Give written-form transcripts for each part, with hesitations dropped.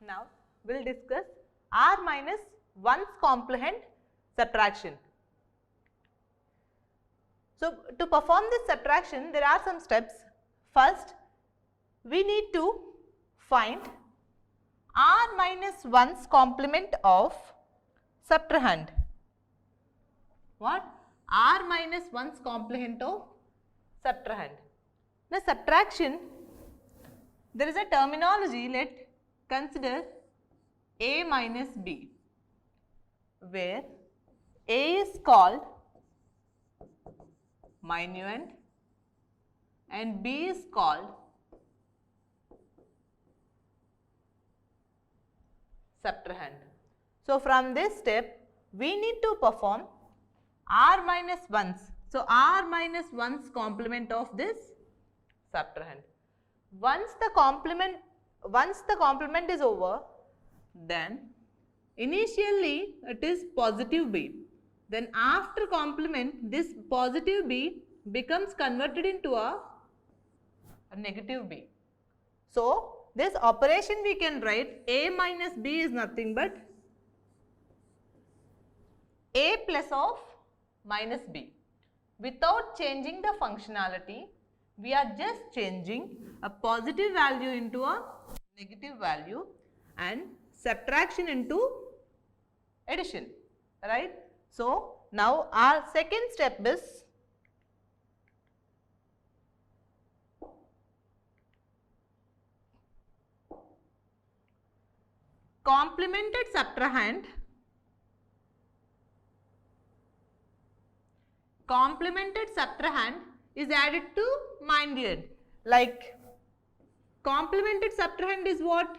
Now we'll discuss r minus 1's complement subtraction. So to perform this subtraction, there are some steps. First, we need to find r minus 1's complement of subtrahend. What? R minus 1's complement of subtrahend. The subtraction, there is a terminology, let consider A minus B, where A is called minuend and B is called subtrahend. So from this step, we need to perform r minus 1's. So r minus 1's complement of this subtrahend. Once the complement is over, then initially it is positive b. Then after complement, this positive b becomes converted into a negative b. So this operation we can write a minus b is nothing but a plus of minus b. Without changing the functionality, we are just changing a positive value into a negative value and subtraction into addition, right? So now our second step is complemented subtrahend. Complemented subtrahend is added to minuend. Like complemented subtrahend is what?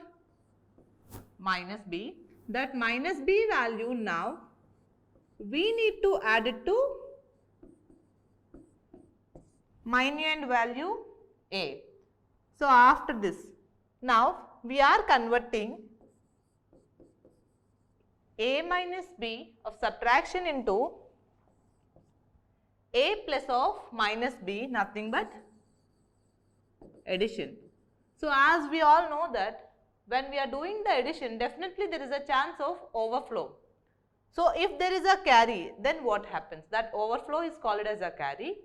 Minus b. That minus b value now we need to add it to minuend value a. So after this, now we are converting a minus b of subtraction into a plus of minus b, nothing but addition. So as we all know that when we are doing the addition, definitely there is a chance of overflow. So if there is a carry, then what happens? That overflow is called as a carry.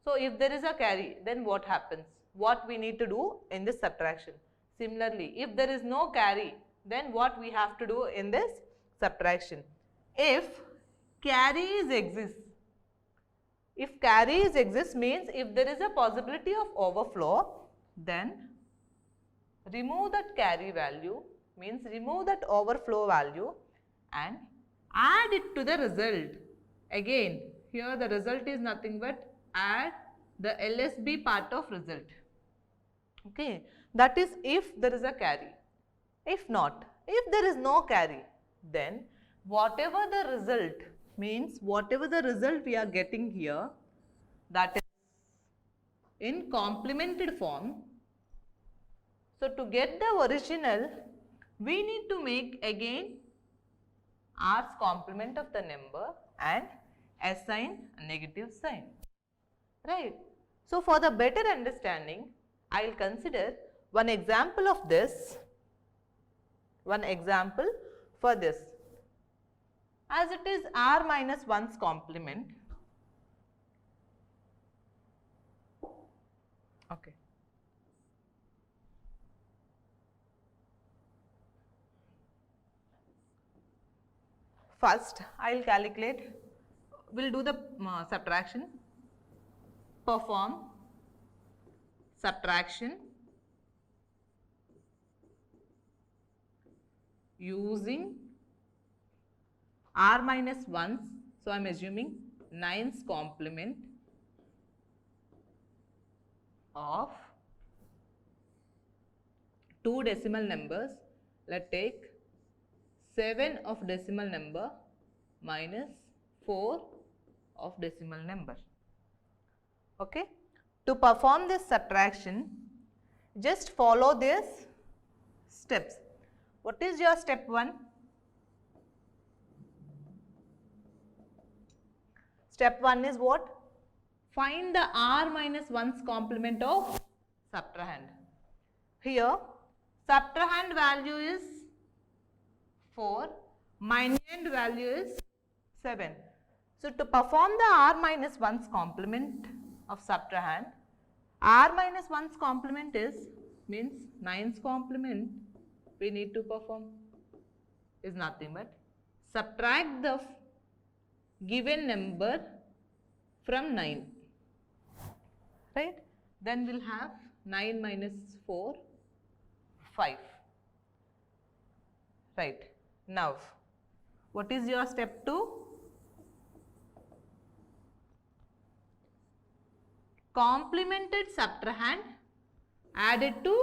So if there is a carry, then what happens? What we need to do in this subtraction? Similarly, if there is no carry, then what we have to do in this subtraction? If carries exists, if carries exist means if there is a possibility of overflow, then remove that carry value, means remove that overflow value and add it to the result. Again, here the result is nothing but add the LSB part of result. Okay, that is if there is a carry. If not, if there is no carry, then whatever the result means, whatever the result we are getting here, that is in complemented form. So to get the original, we need to make again r's complement of the number and assign a negative sign, right? So for the better understanding, I will consider one example of this, one example for this. As it is r minus 1's complement. Okay. First, I will calculate, we will do the subtraction, perform subtraction using r minus 1's, so I am assuming 9's complement of two decimal numbers. Let us take 7 of decimal number minus 4 of decimal number. Okay. To perform this subtraction, just follow these steps. What is your step 1? Step 1 is what? Find the r minus 1's complement of subtrahend. Here, subtrahend value is 4, minuend value is 7. So to perform the r minus 1's complement of subtrahend, r minus 1's complement is means 9's complement we need to perform is nothing but subtract the given number from 9, right? Then we'll have 9 minus 4, 5, right? Now, what is your step 2? Complemented subtrahend added to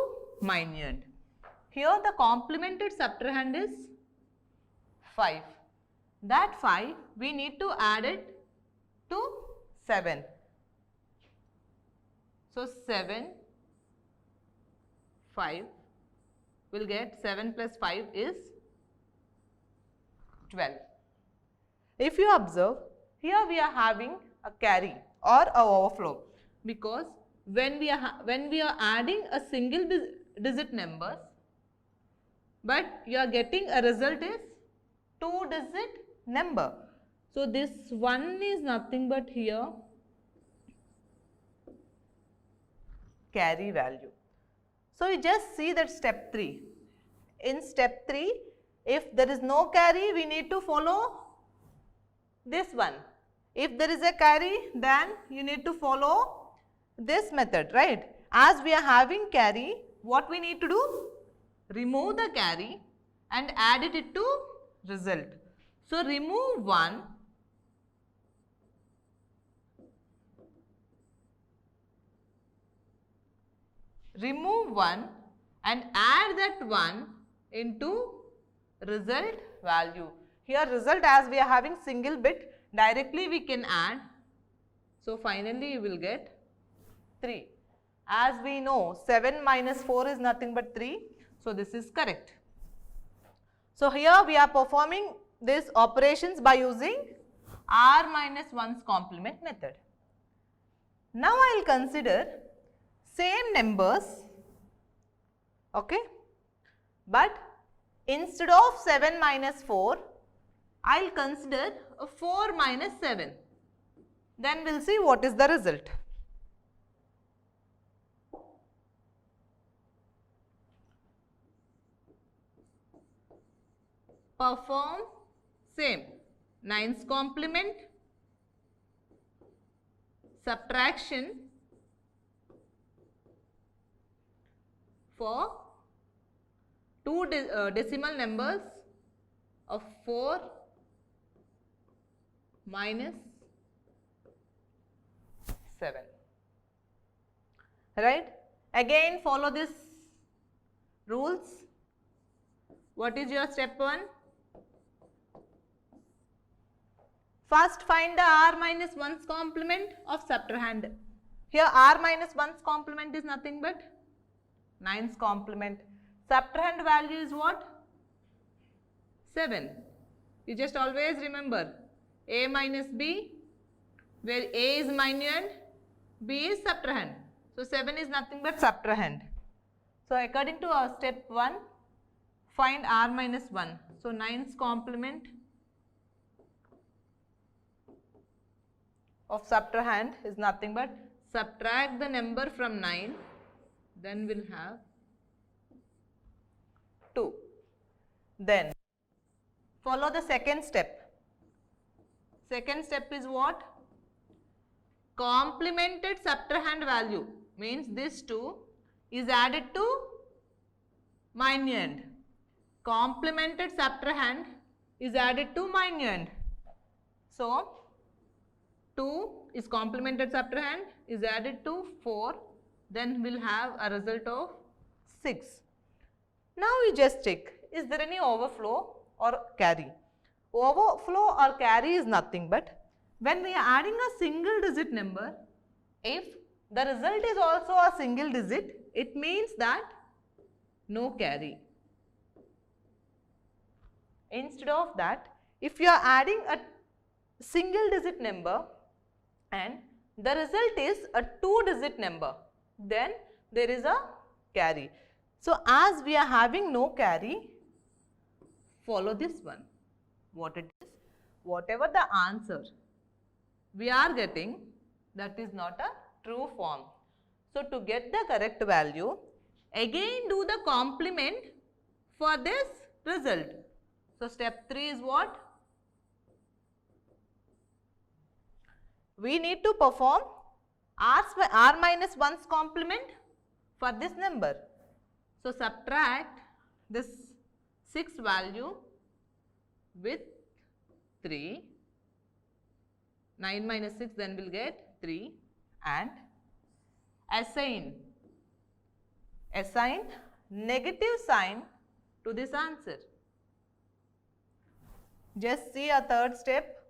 minuend. Here the complemented subtrahend is 5. That 5 we need to add it to 7. So 7, 5 will get 7 plus 5 is 12. If you observe, here we are having a carry or a overflow, because when we are adding a single digit numbers, but you are getting a result is 2-digit number. So this 1 is nothing but here carry value. So you just see that step 3. In step 3, if there is no carry, we need to follow this one. If there is a carry, then you need to follow this method, right? As we are having carry, what we need to do? Remove the carry and add it to result. So remove 1, and add that 1 into result value. Here result, as we are having single bit, directly we can add. So finally you will get 3. As we know, 7 minus 4 is nothing but 3. So this is correct. So here we are performing these operations by using r minus 1's complement method. Now I will consider same numbers, okay, but instead of 7 minus 4, I will consider 4 minus 7. Then we will see what is the result. Perform same 9's complement, subtraction for two decimal numbers of 4 minus 7, right? Again follow this rules. What is your step 1? First find the r minus 1's complement of subtrahend. Here r minus 1's complement is nothing but 9's complement. Subtrahend value is what? 7. You just always remember a minus b, where a is minuend, b is subtrahend. So 7 is nothing but subtrahend. So according to our step 1, find r minus 1. So 9's complement of subtrahend is nothing but subtract the number from 9, then we'll have 2. Then follow the second step. Second step is what? Complemented subtrahend value, means this 2 is added to minuend. Complemented subtrahend is added to minuend. So 2 is complemented subtrahend is added to 4, then we'll have a result of 6. Now we just check, is there any overflow or carry? Overflow or carry is nothing but when we are adding a single digit number, if the result is also a single digit, it means that no carry. Instead of that, if you are adding a single digit number and the result is a 2-digit number, then there is a carry. So as we are having no carry, follow this one. What it is? Whatever the answer we are getting, that is not a true form. So, to get the correct value, again do the complement for this result. So, step 3 is what? We need to perform r minus 1's complement for this number. So, subtract this 6 value with 3, 9 minus 6, then we will get 3, and assign negative sign to this answer. Just see a third step.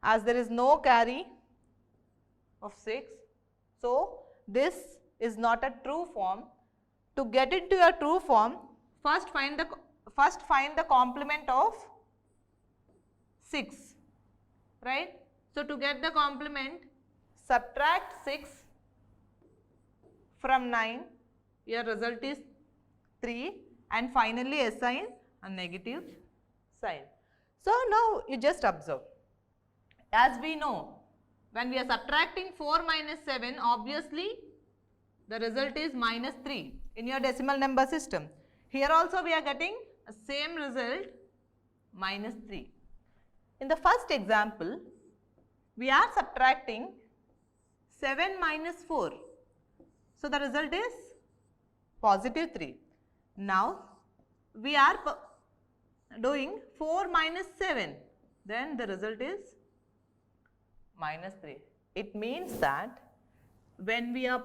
As there is no carry of 6, so this is not a true form. To get into a true form, first find the complement of 6, right? So, to get the complement, subtract 6 from 9, your result is 3, and finally assign a negative sign. So, now you just observe. As we know, when we are subtracting 4 minus 7, obviously the result is minus 3 in your decimal number system. Here also we are getting a same result, minus 3. In the first example, we are subtracting 7 minus 4. So, the result is positive 3. Now, we are doing 4 minus 7. Then the result is minus 3. It means that when we are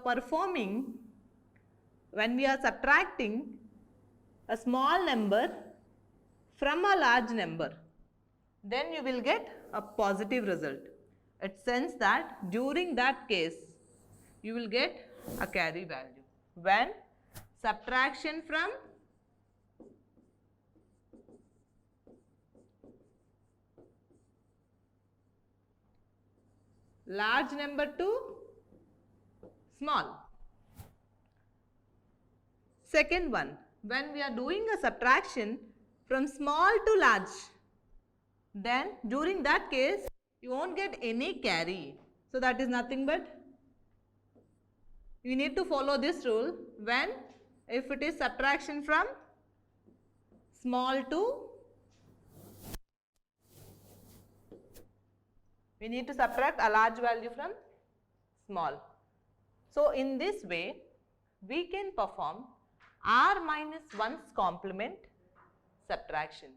subtracting a small number from a large number, then you will get a positive result. It sense that during that case, you will get a carry value. When subtraction from large number to small. Second one, when we are doing a subtraction from small to large, then during that case, you won't get any carry. So, that is nothing but you need to follow this rule when if it is subtraction from small to, we need to subtract a large value from small. So, in this way, we can perform r minus 1's complement subtraction.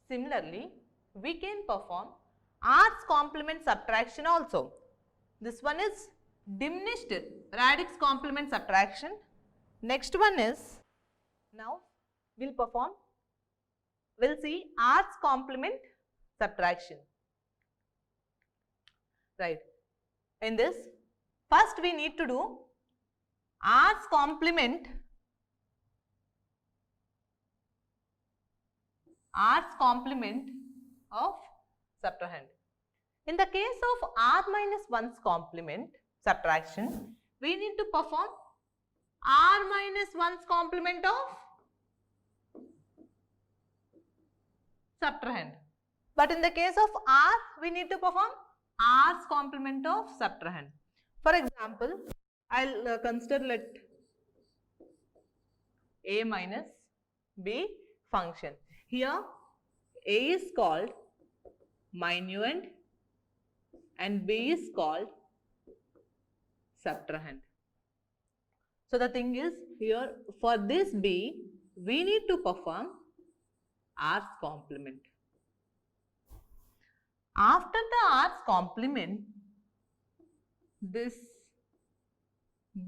Similarly, we can perform r's complement subtraction also. This one is diminished radix complement subtraction. Next one is, now we'll see r's complement subtraction. Right. In this, first we need to do r's complement of subtrahend. In the case of r minus 1's complement subtraction, we need to perform r minus 1's complement of subtrahend. But in the case of r, we need to perform r's complement of subtrahend. For example, I'll consider let a minus b function. Here a is called minuend and b is called subtrahend. So, the thing is here for this b, we need to perform r's complement. After the r's complement, this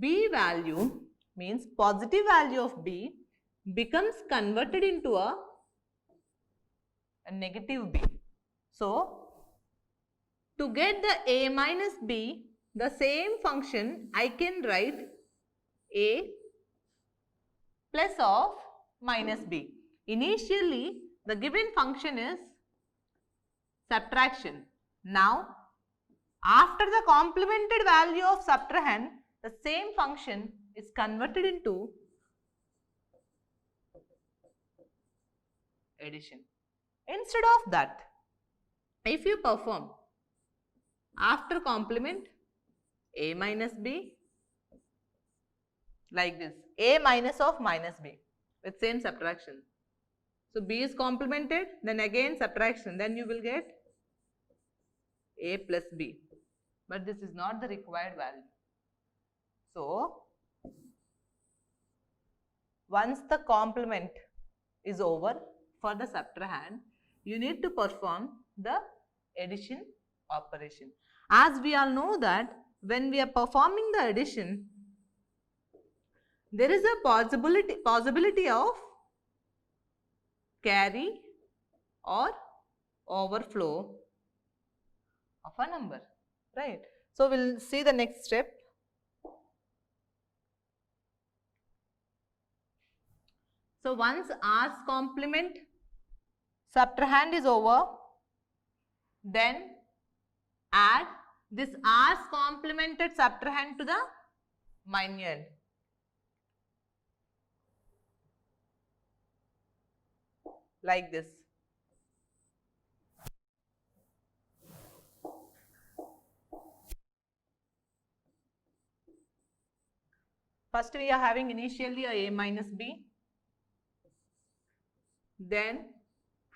b value means positive value of b becomes converted into a negative b. So, to get the a minus b, the same function I can write a plus of minus b. Initially, the given function is subtraction. Now, After the complemented value of subtrahend, the same function is converted into addition. Instead of that, if you perform after complement a minus b like this, a minus of minus b with same subtraction. So b is complemented, then again subtraction, then you will get a plus b. But this is not the required value. So once the complement is over for the subtrahend, you need to perform the addition operation. As we all know that when we are performing the addition, there is a possibility of carry or overflow of a number, right? So we'll see the next step. So once r's complement subtrahend is over, then add this r's complemented subtrahend to the minuend. Like this. First we are having initially a minus b. Then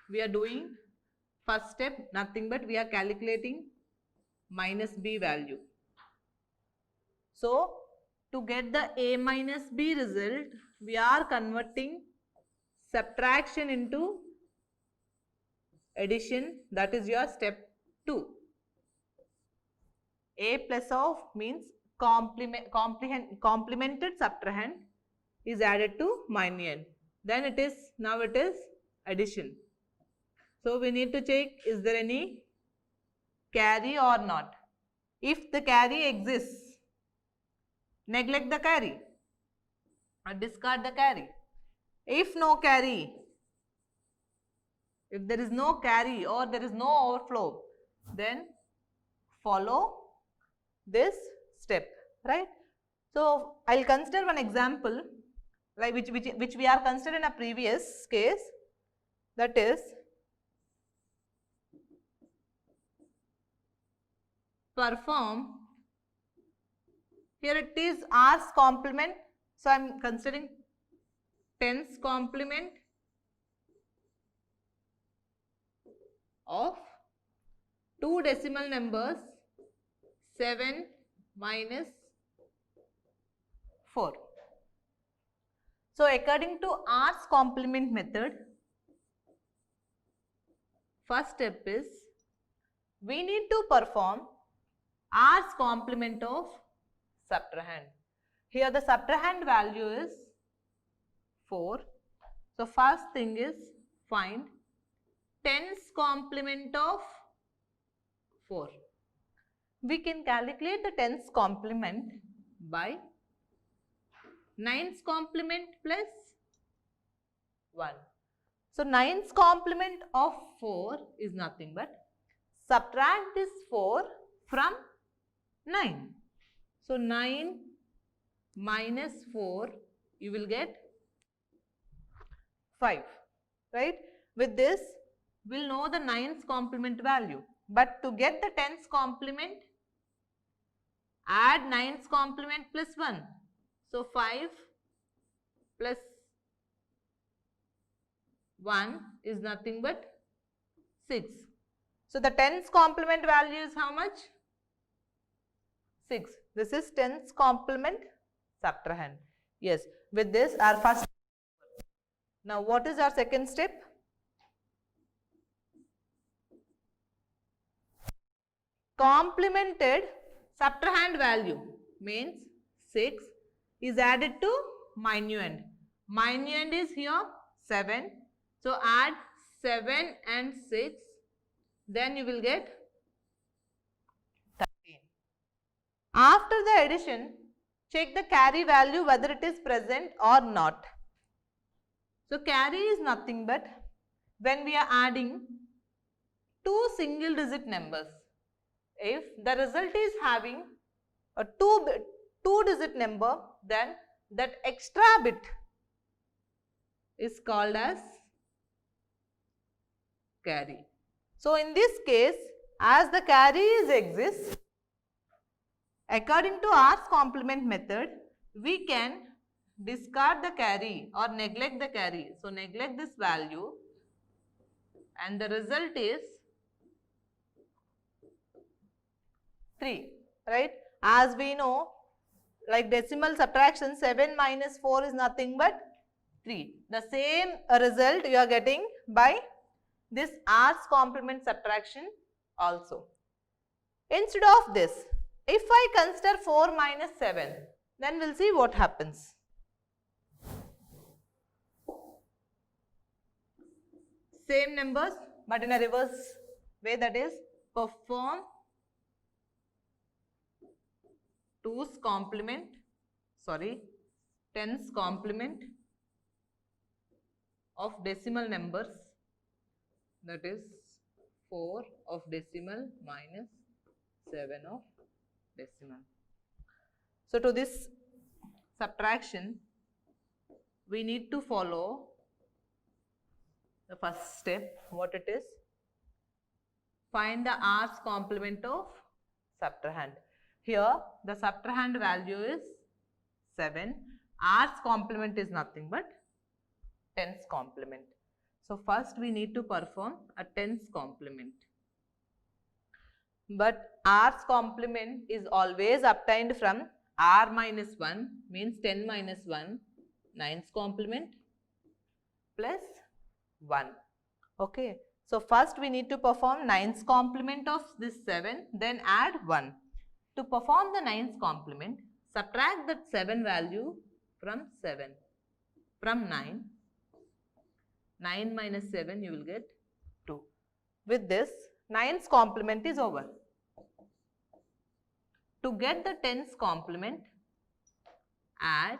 we are doing first step nothing but we are calculating minus b value. So to get the a minus b result, we are converting subtraction into addition, that is your step 2. A plus of means complemented subtrahend is added to minuend. Then now it is addition. So we need to check, is there any carry or not? If the carry exists, neglect the carry or discard the carry. If no carry, if there is no carry or there is no overflow, then follow this step, right? So I'll consider one example like which we are considering in a previous case, that is perform, here it is r's complement, so I am considering 10's complement of two decimal numbers 7 minus 4. So according to r's complement method, first step is we need to perform r's complement of subtrahend. Here the subtrahend value is 4. So first thing is find 10's complement of 4. We can calculate the 10's complement by 9's complement plus 1. So 9's complement of 4 is nothing but subtract this 4 from 9. So 9 minus 4, you will get 5, right? With this, we'll know the 9's complement value. But to get the 10's complement, add 9's complement plus 1. So 5 plus 1 is nothing but 6. So the 10's complement value is how much? 6. This is 10's complement subtrahend. Yes, with this our first. Now what is our second step? Complemented subtrahend value means 6 is added to minuend. Minuend is here 7. So add 7 and 6, then you will get 13. After the addition, check the carry value whether it is present or not. So carry is nothing but when we are adding two single digit numbers. If the result is having a two digit number, then that extra bit is called as carry. So in this case, as the carry exists, according to R's complement method, we can discard the carry or neglect the carry. So neglect this value and the result is 3, right? As we know, like decimal subtraction, 7 minus 4 is nothing but 3. The same result you are getting by this R's complement subtraction also. Instead of this, if I consider 4 minus 7, then we'll see what happens. Same numbers but in a reverse way, that is perform 2's complement, 10's complement of decimal numbers, that is 4 of decimal minus 7 of decimal. So to this subtraction, we need to follow the first step. What it is? Find the R's complement of subtrahend. Here the subtrahend value is 7. R's complement is nothing but 10's complement. So first we need to perform a 10's complement. But R's complement is always obtained from R minus 1, means 10 minus 1, 9's complement plus 1. Okay. So first we need to perform 9's complement of this 7, then add 1. To perform the 9's complement, subtract that 7 value from 7. From 9, 9 minus 7 you will get 2. With this, 9's complement is over. To get the 10's complement, add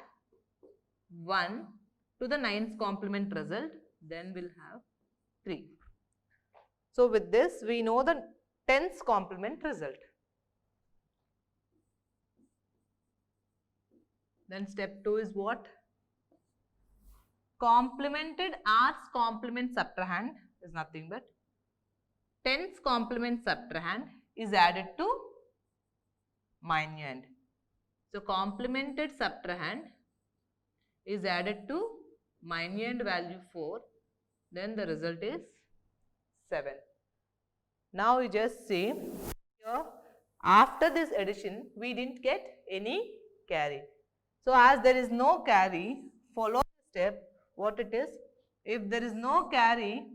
1 to the 9's complement result, then we'll have 3. So with this, we know the 10's complement result. Then step 2 is what? Complemented R's complement subtrahend is nothing but 10's complement subtrahend is added to minuend. So complemented subtrahend is added to minuend value 4, then the result is 7. Now we just see here, after this addition we didn't get any carry. So as there is no carry, follow the step. What it is? If there is no carry,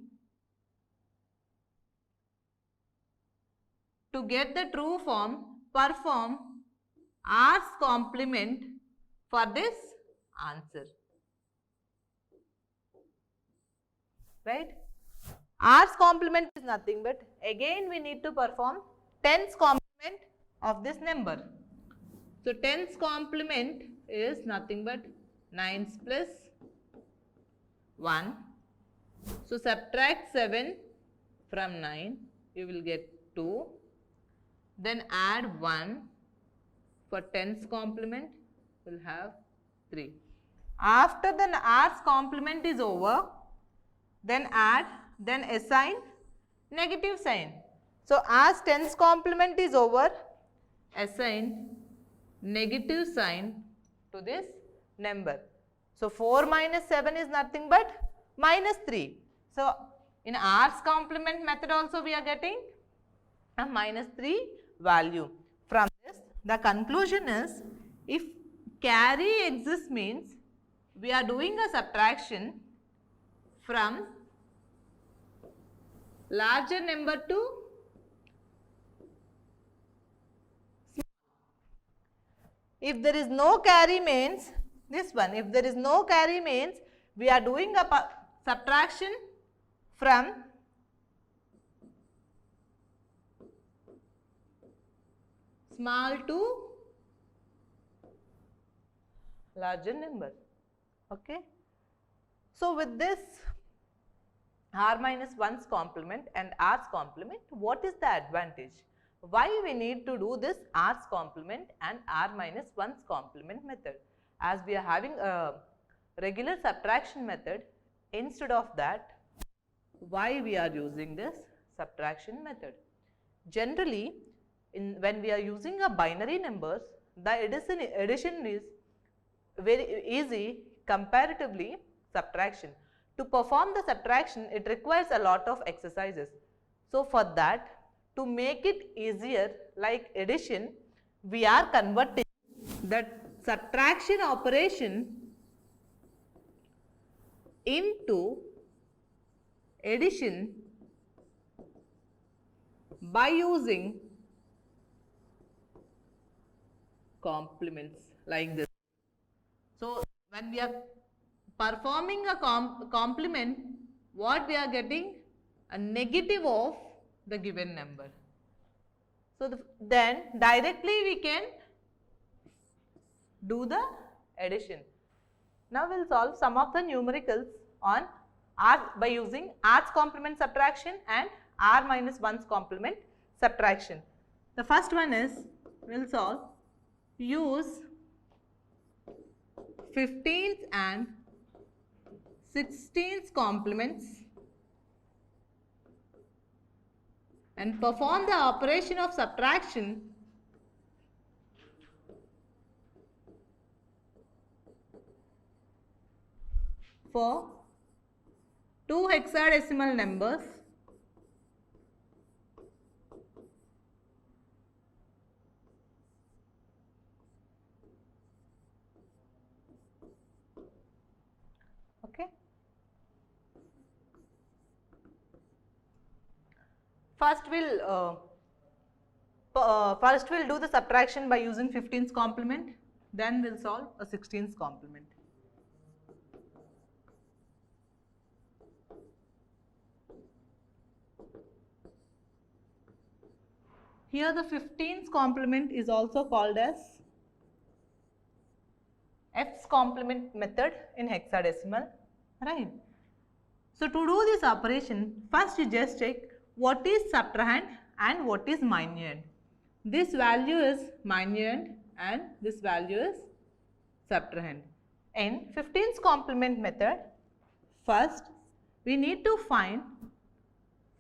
to get the true form, perform R's complement for this answer. Right? R's complement is nothing but, again we need to perform 10's complement of this number. So 10's complement is nothing but 9's plus 1. So subtract 7 from 9, you will get 2. Then add 1 for 10's complement, we will have 3. After the R's complement is over, then add, then assign negative sign. So as 10's complement is over, assign negative sign to this number. So 4 minus 7 is nothing but minus 3. So in R's complement method also we are getting a minus 3 value. From this, the conclusion is, if carry exists means we are doing a subtraction from larger number to small. If there is no carry means this one. If there is no carry means we are doing a subtraction from small to larger number. Okay. So with this R minus 1's complement and R's complement, what is the advantage? Why we need to do this r's complement and r minus 1's complement method? As we are having a regular subtraction method, instead of that, why we are using this subtraction method? Generally, when we are using a binary numbers, the addition is very easy comparatively subtraction. To perform the subtraction, it requires a lot of exercises. So for that, to make it easier like addition, we are converting that subtraction operation into addition by using complements like this. So when we are performing a complement, what we are getting? A negative of the given number. So then directly we can do the addition. Now we will solve some of the numericals on r by using r's complement subtraction and r minus 1's complement subtraction. The first one is, we will solve, use 15th and 16th complements and perform the operation of subtraction for two hexadecimal numbers okay. First we'll do the subtraction by using 15th complement, then we'll solve a 16th complement. Here the 15th complement is also called as f's complement method in hexadecimal, right? So to do this operation, first you just check what is subtrahend and what is minuend. This value is minuend and this value is subtrahend. In 15th complement method, first we need to find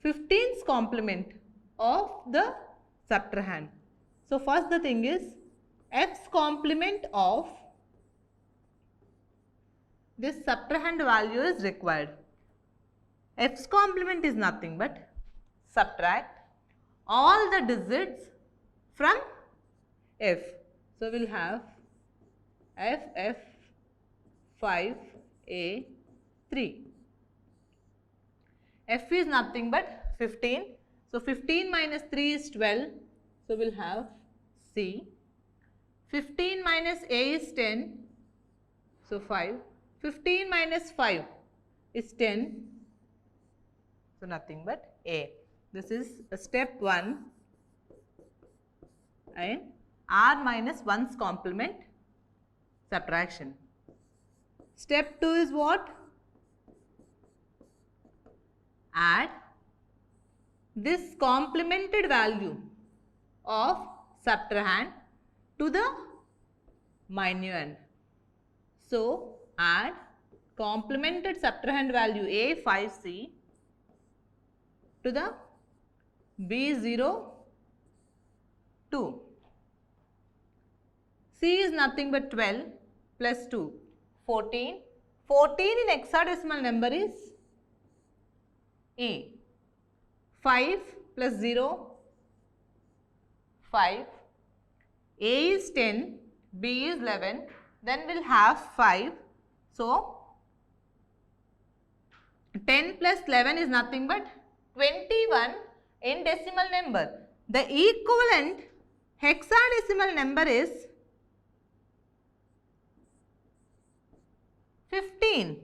15th complement of the subtrahend. So first the thing is f's complement of this subtrahend value is required. F's complement is nothing but subtract all the digits from f. So we'll have f 5 a 3. F is nothing but 15. So 15 minus 3 is 12. So we'll have C. 15 minus a is 10. So 5. 15 minus 5 is 10. So nothing but A. This is step 1 and r minus 1's complement subtraction. Step 2 is what? Add this complemented value of subtrahend to the minuend. So add complemented subtrahend value A5C to the B02. C is nothing but 12 plus 2, 14. 14 in hexadecimal number is E. 5 plus 0, 5. A is 10, B is 11. Then we'll have 5. So 10 plus 11 is nothing but 21 in decimal number. The equivalent hexadecimal number is 15.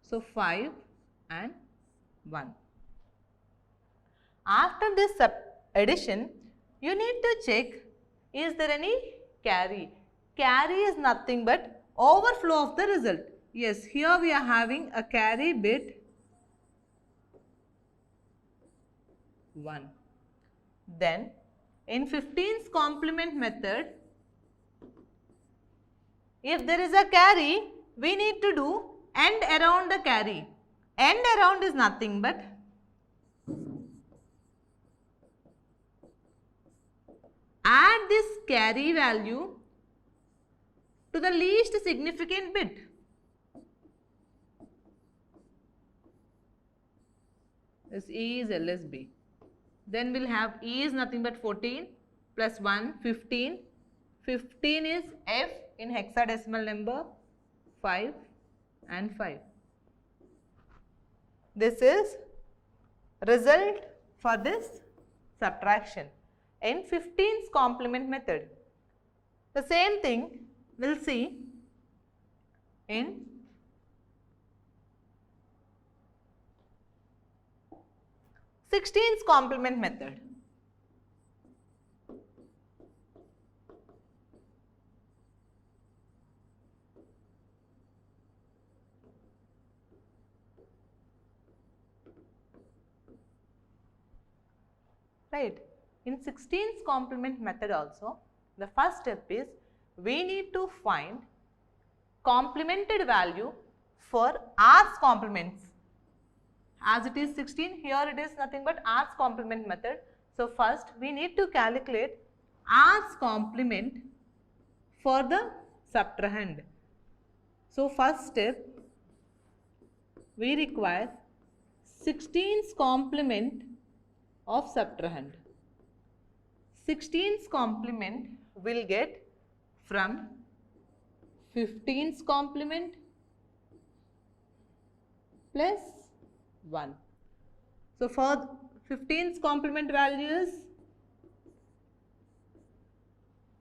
So 5 and 1. After this addition, you need to check, is there any carry? Carry is nothing but overflow of the result. Yes, here we are having a carry bit 1. then in 15's complement method, if there is a carry, we need to do end around the carry. End around is nothing but add this carry value to the least significant bit. This E is LSB. Then we'll have E is nothing but 14 plus 1, 15. 15 is F in hexadecimal number, 5 and 5. This is result for this subtraction in 15's complement method. The same thing we'll see in 16's complement method. Right. In 16's complement method also, the first step is we need to find complemented value for r's complements. As it is 16, here it is nothing but r's complement method. So, first we need to calculate r's complement for the subtrahend. So, first step we require 16's complement of subtrahend. 16's complement will get from 15's complement plus 1. So, for 15's complement value is,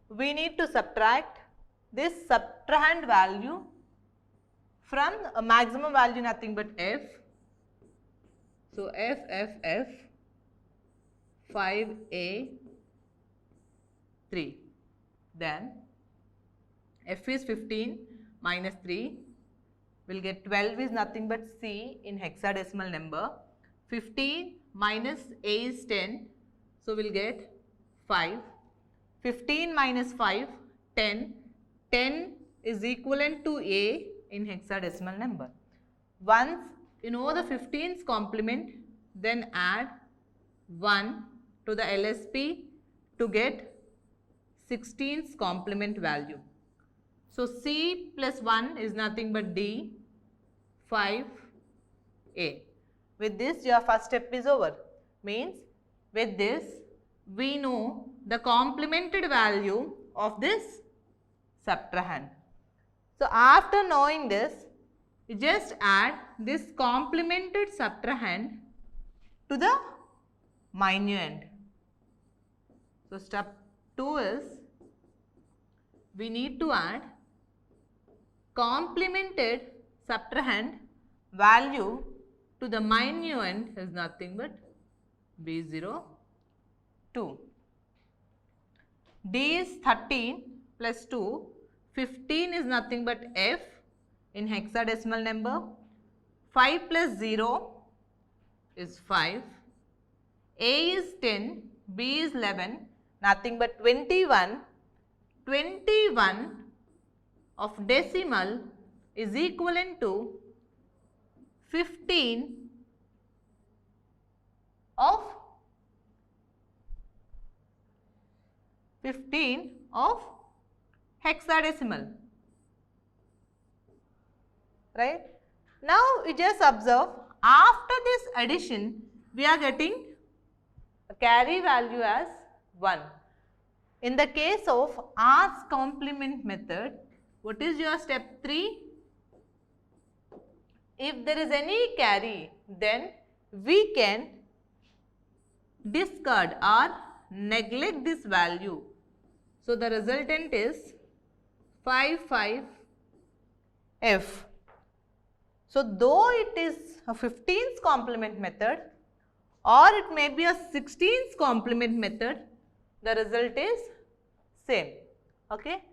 we need to subtract this subtrahend value from a maximum value nothing but F. So, F 5A 3. Then F is 15 minus 3 will get 12 is nothing but C in hexadecimal number. 15 minus A is 10. So, we will get 5. 15 minus 5, 10. 10 is equivalent to A in hexadecimal number. Once you know the 15's complement, then add 1 to the LSP to get 16's complement value. So, C plus 1 is nothing but D, 5A. With this, your first step is over. Means, with this, we know the complemented value of this subtrahend. So, after knowing this, you just add this complemented subtrahend to the minuend. So, step 2 is, we need to add complemented subtrahend value to the minuend is nothing but B0, 2. D is 13 plus 2, 15 is nothing but F in hexadecimal number, 5 plus 0 is 5, A is 10, B is 11, nothing but 21. 21 of decimal is equivalent to 15 of hexadecimal. Right? Now, you just observe, after this addition, we are getting a carry value as 1. In the case of r's complement method, what is your step 3? If there is any carry, then we can discard or neglect this value. So, the resultant is 5 F. So, though it is a 15's complement method or it may be a 16's complement method, the result is same. Okay.